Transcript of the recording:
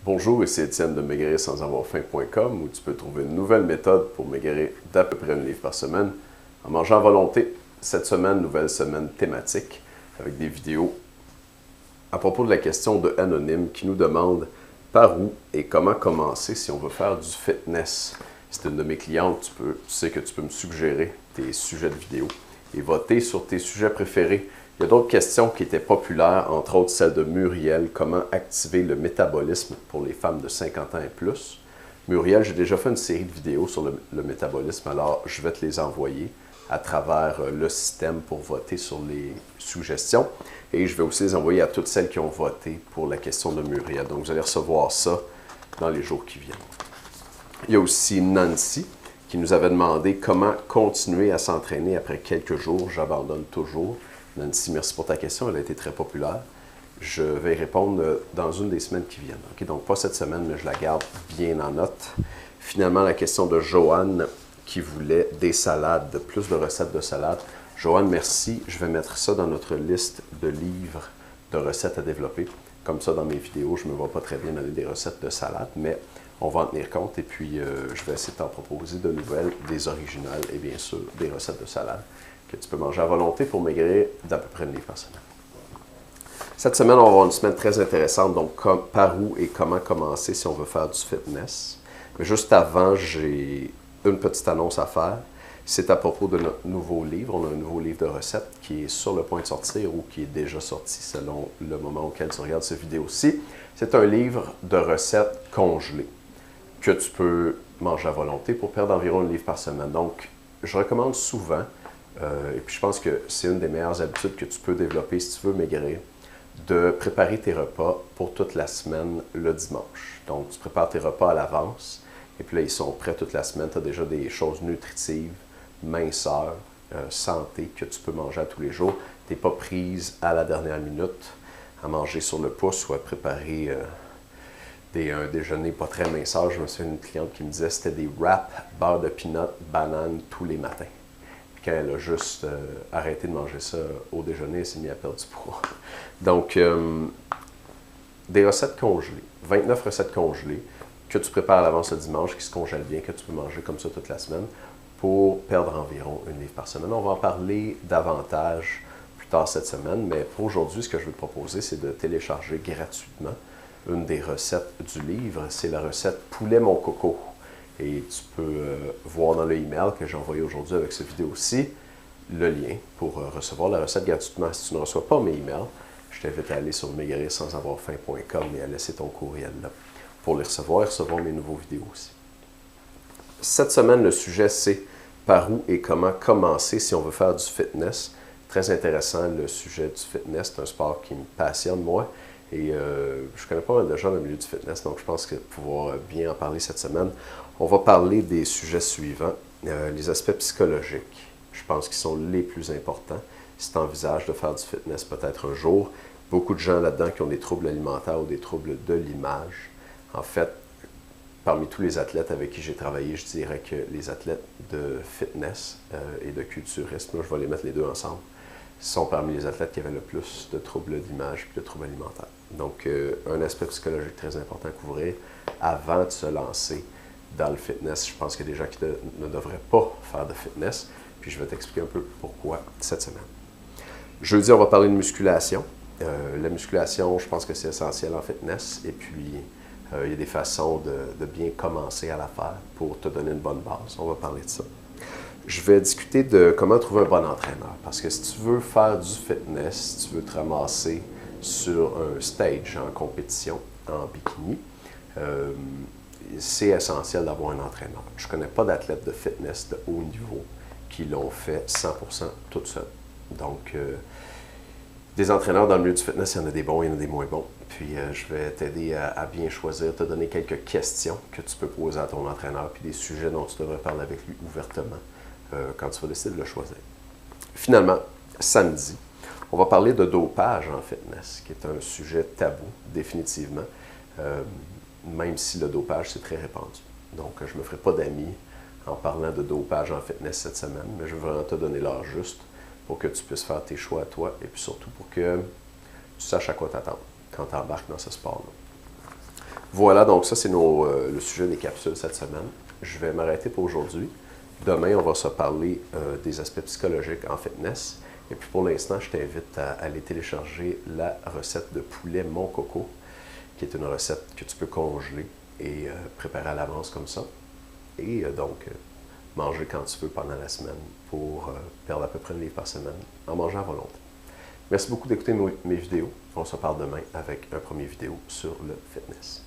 Bonjour, ici Étienne de maigrirsansavorfaim.com où tu peux trouver une nouvelle méthode pour maigrir d'à peu près 1 livre par semaine en mangeant à volonté. Cette semaine, nouvelle semaine thématique avec des vidéos à propos de la question de Anonyme qui nous demande par où et comment commencer si on veut faire du fitness. C'est une de mes clientes, tu sais que tu peux me suggérer tes sujets de vidéo et voter sur tes sujets préférés. Il y a d'autres questions qui étaient populaires, entre autres celle de Muriel, comment activer le métabolisme pour les femmes de 50 ans et plus. Muriel, j'ai déjà fait une série de vidéos sur le métabolisme, alors je vais te les envoyer à travers le système pour voter sur les suggestions. Et je vais aussi les envoyer à toutes celles qui ont voté pour la question de Muriel. Donc vous allez recevoir ça dans les jours qui viennent. Il y a aussi Nancy qui nous avait demandé comment continuer à s'entraîner après quelques jours. J'abandonne toujours. Nancy, merci pour ta question. Elle a été très populaire. Je vais y répondre dans une des semaines qui viennent. Okay, donc, pas cette semaine, mais je la garde bien en note. Finalement, la question de Joanne qui voulait des salades, plus de recettes de salades. Joanne, merci. Je vais mettre ça dans notre liste de livres de recettes à développer. Comme ça, dans mes vidéos, je ne me vois pas très bien donner des recettes de salades, mais on va en tenir compte. Et puis, je vais essayer de t'en proposer de nouvelles, des originales et bien sûr, des recettes de salades que tu peux manger à volonté pour maigrir d'à peu près 1 livre par semaine. Cette semaine, on va avoir une semaine très intéressante, donc par où et comment commencer si on veut faire du fitness. Mais juste avant, j'ai une petite annonce à faire. C'est à propos de notre nouveau livre. On a un nouveau livre de recettes qui est sur le point de sortir ou qui est déjà sorti selon le moment auquel tu regardes cette vidéo-ci. C'est un livre de recettes congelées que tu peux manger à volonté pour perdre environ 1 livre par semaine. Donc, je recommande souvent et puis je pense que c'est une des meilleures habitudes que tu peux développer si tu veux maigrir, de préparer tes repas pour toute la semaine le dimanche. Donc tu prépares tes repas à l'avance et puis là ils sont prêts toute la semaine. Tu as déjà des choses nutritives, minceur, santé que tu peux manger à tous les jours. Tu n'es pas prise à la dernière minute à manger sur le pouce ou à préparer un déjeuner pas très minceur. Je me souviens d'une cliente qui me disait que c'était des wraps, beurre de peanut, banane tous les matins. Quand elle a juste arrêté de manger ça au déjeuner, elle s'est mise à perdre du poids. Donc, des recettes congelées, 29 recettes congelées que tu prépares à l'avance le dimanche, qui se congèlent bien, que tu peux manger comme ça toute la semaine pour perdre environ 1 livre par semaine. On va en parler davantage plus tard cette semaine, mais pour aujourd'hui, ce que je vais te proposer, c'est de télécharger gratuitement une des recettes du livre. C'est la recette Poulet mon coco. Et tu peux voir dans le email que j'ai envoyé aujourd'hui avec cette vidéo-ci le lien pour recevoir la recette gratuitement. Si tu ne reçois pas mes emails, je t'invite à aller sur maigrirsansavorfaim.com et à laisser ton courriel là pour les recevoir et recevoir mes nouveaux vidéos aussi. Cette semaine, le sujet, c'est par où et comment commencer si on veut faire du fitness. Très intéressant, le sujet du fitness. C'est un sport qui me passionne, moi. Et je connais pas mal de gens dans le milieu du fitness, donc je pense que pouvoir bien en parler cette semaine. On va parler des sujets suivants. Les aspects psychologiques, je pense qu'ils sont les plus importants. Si tu envisages de faire du fitness peut-être un jour, beaucoup de gens là-dedans qui ont des troubles alimentaires ou des troubles de l'image. En fait, parmi tous les athlètes avec qui j'ai travaillé, je dirais que les athlètes de fitness et de culturisme, je vais les mettre les deux ensemble, sont parmi les athlètes qui avaient le plus de troubles d'image et de troubles alimentaires. Donc, un aspect psychologique très important à couvrir avant de se lancer dans le fitness. Je pense qu'il y a des gens qui ne devraient pas faire de fitness, puis je vais t'expliquer un peu pourquoi cette semaine. Jeudi, on va parler de musculation. La musculation, je pense que c'est essentiel en fitness, et puis il y a des façons de bien commencer à la faire pour te donner une bonne base. On va parler de ça. Je vais discuter de comment trouver un bon entraîneur. Parce que si tu veux faire du fitness, si tu veux te ramasser sur un stage en compétition, en bikini, c'est essentiel d'avoir un entraîneur. Je ne connais pas d'athlète de fitness de haut niveau qui l'ont fait 100% toute seule. Donc, des entraîneurs dans le milieu du fitness, il y en a des bons, il y en a des moins bons. Puis, je vais t'aider à bien choisir, te donner quelques questions que tu peux poser à ton entraîneur, puis des sujets dont tu devrais parler avec lui ouvertement quand tu vas décider de le choisir. Finalement, samedi, on va parler de dopage en fitness, qui est un sujet tabou, définitivement, même si le dopage, c'est très répandu. Donc, je ne me ferai pas d'amis en parlant de dopage en fitness cette semaine, mais je veux vraiment te donner l'heure juste pour que tu puisses faire tes choix à toi et puis surtout pour que tu saches à quoi t'attendre quand tu embarques dans ce sport-là. Voilà, donc ça, c'est le sujet des capsules cette semaine. Je vais m'arrêter pour aujourd'hui. Demain, on va se parler des aspects psychologiques en fitness. Et puis pour l'instant, je t'invite à aller télécharger la recette de poulet Mon Coco, qui est une recette que tu peux congeler et préparer à l'avance comme ça. Et donc, manger quand tu veux pendant la semaine pour perdre à peu près 1 livre par semaine en mangeant à volonté. Merci beaucoup d'écouter mes vidéos. On se parle demain avec un premier vidéo sur le fitness.